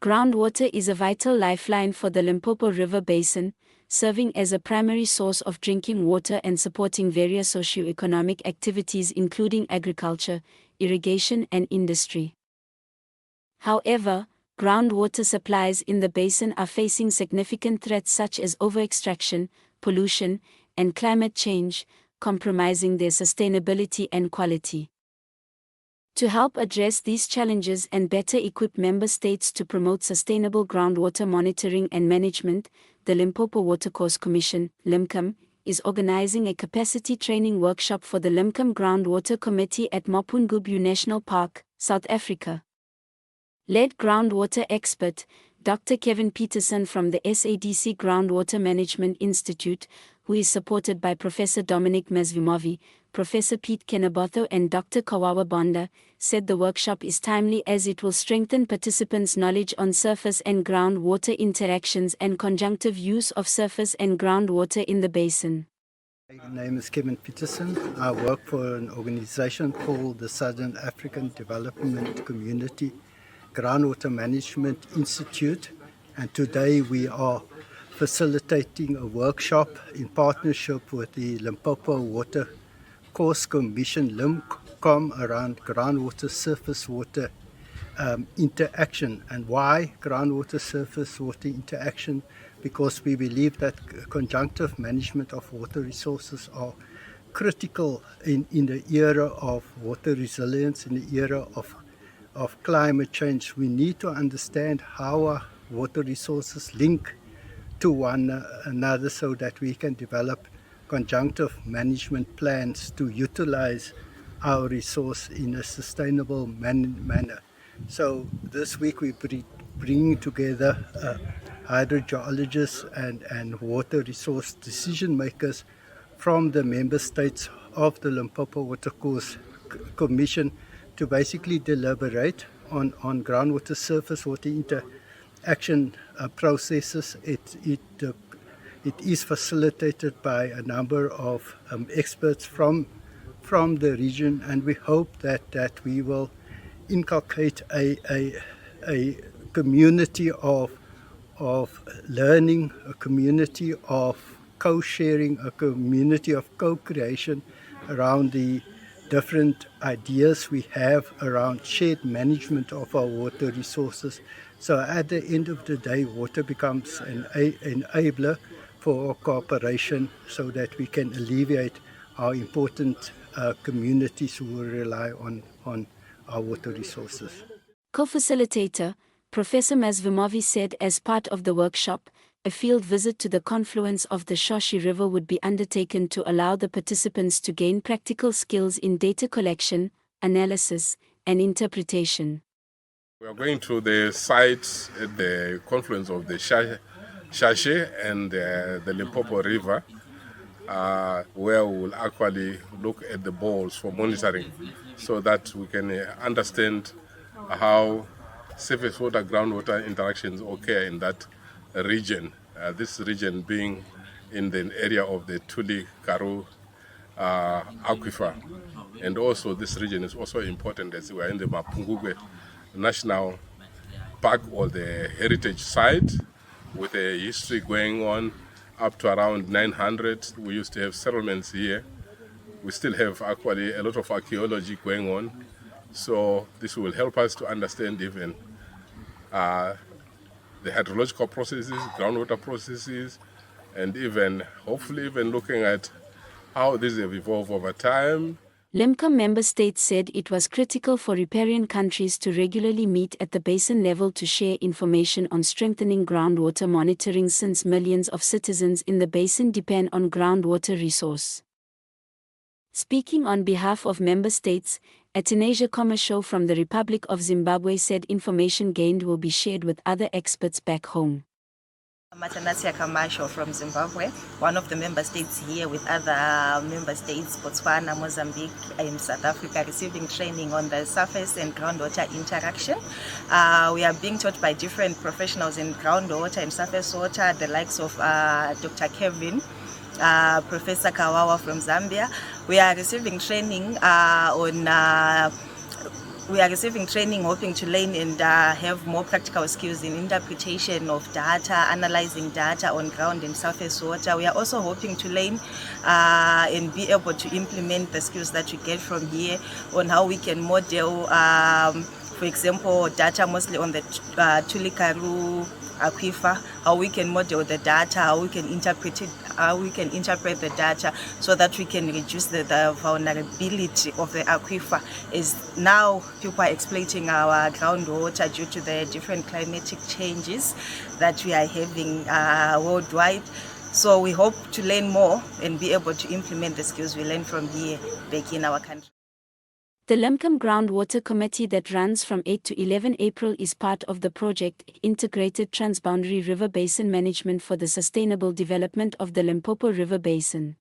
Groundwater is a vital lifeline for the Limpopo River Basin, serving as a primary source of drinking water and supporting various socio-economic activities including agriculture, irrigation and industry. However, groundwater supplies in the basin are facing significant threats such as over-extraction, pollution, and climate change, compromising their sustainability and quality. To help address these challenges and better equip member states to promote sustainable groundwater monitoring and management, the Limpopo Watercourse Commission, LIMCOM, is organizing a capacity training workshop for the LIMCOM Groundwater Committee at Mapungubwe National Park, South Africa. Lead groundwater expert, Dr. Kevin Peterson from the SADC Groundwater Management Institute, who is supported by Professor Dominic Mapungubwe, Professor Pete Kenabotho and Dr. Kawawa Bonda, said the workshop is timely as it will strengthen participants' knowledge on surface and groundwater interactions and conjunctive use of surface and groundwater in the basin. My name is Kevin Peterson. I work for an organization called the Southern African Development Community Groundwater Management Institute, and today we are facilitating a workshop in partnership with the Limpopo Watercourse Commission, LIMCOM, around groundwater surface water interaction. And why groundwater surface water interaction? Because we believe that conjunctive management of water resources are critical in the era of water resilience, in the era of climate change. We need to understand how our water resources link to one another so that we can develop conjunctive management plans to utilize our resource in a sustainable manner. So this week we bring together hydrogeologists and water resource decision makers from the member states of the Limpopo Watercourse Commission to basically deliberate on groundwater surface water interaction processes. It is facilitated by a number of experts from the region, and we hope that we will inculcate a community of learning, a community of co-sharing, a community of co-creation around the different ideas we have around shared management of our water resources. So at the end of the day, water becomes an enabler for cooperation so that we can alleviate our important communities who rely on our water resources. Co-facilitator, Professor Mapungubwe said as part of the workshop, a field visit to the confluence of the Shoshi River would be undertaken to allow the participants to gain practical skills in data collection, analysis, and interpretation. We are going to the site at the confluence of the Shashi and the Limpopo River, where we will actually look at the bores for monitoring so that we can understand how surface water groundwater interactions occur in that region, this region being in the area of the Tuli-Karoo aquifer. And also this region is also important as we are in the Mapungubwe National Park, or the heritage site, with a history going on up to around 900. We used to have settlements here. We still have actually a lot of archaeology going on. So this will help us to understand even the hydrological processes, groundwater processes, and even, hopefully, even looking at how these have evolved over time. LIMCOM member states said it was critical for riparian countries to regularly meet at the basin level to share information on strengthening groundwater monitoring, since millions of citizens in the basin depend on groundwater resource. Speaking on behalf of member states, Atanasia Komasho from the Republic of Zimbabwe said information gained will be shared with other experts back home. Atanasia Komasho from Zimbabwe, one of the member states here with other member states, Botswana, Mozambique, and South Africa, receiving training on the surface and groundwater interaction. We are being taught by different professionals in groundwater and surface water, the likes of Dr. Kevin, Professor Kawawa from Zambia. We are receiving training on we are receiving training, hoping to learn and have more practical skills in interpretation of data, analyzing data on ground and surface water. We are also hoping to learn and be able to implement the skills that we get from here on how we can model, for example, data mostly on the Tulikaru aquifer, how we can model the data, how we can interpret it, how we can interpret the data so that we can reduce the vulnerability of the aquifer. Is now people are exploiting our groundwater due to the different climatic changes that we are having worldwide. So we hope to learn more and be able to implement the skills we learn from here back in our country. The LIMCOM Groundwater Committee that runs from 8 to 11 April is part of the project Integrated Transboundary River Basin Management for the Sustainable Development of the Limpopo River Basin.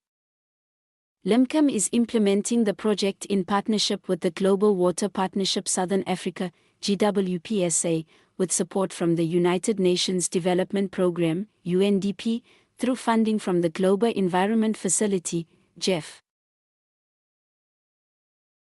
LIMCOM is implementing the project in partnership with the Global Water Partnership Southern Africa, GWPSA, with support from the United Nations Development Programme, UNDP, through funding from the Global Environment Facility, GEF.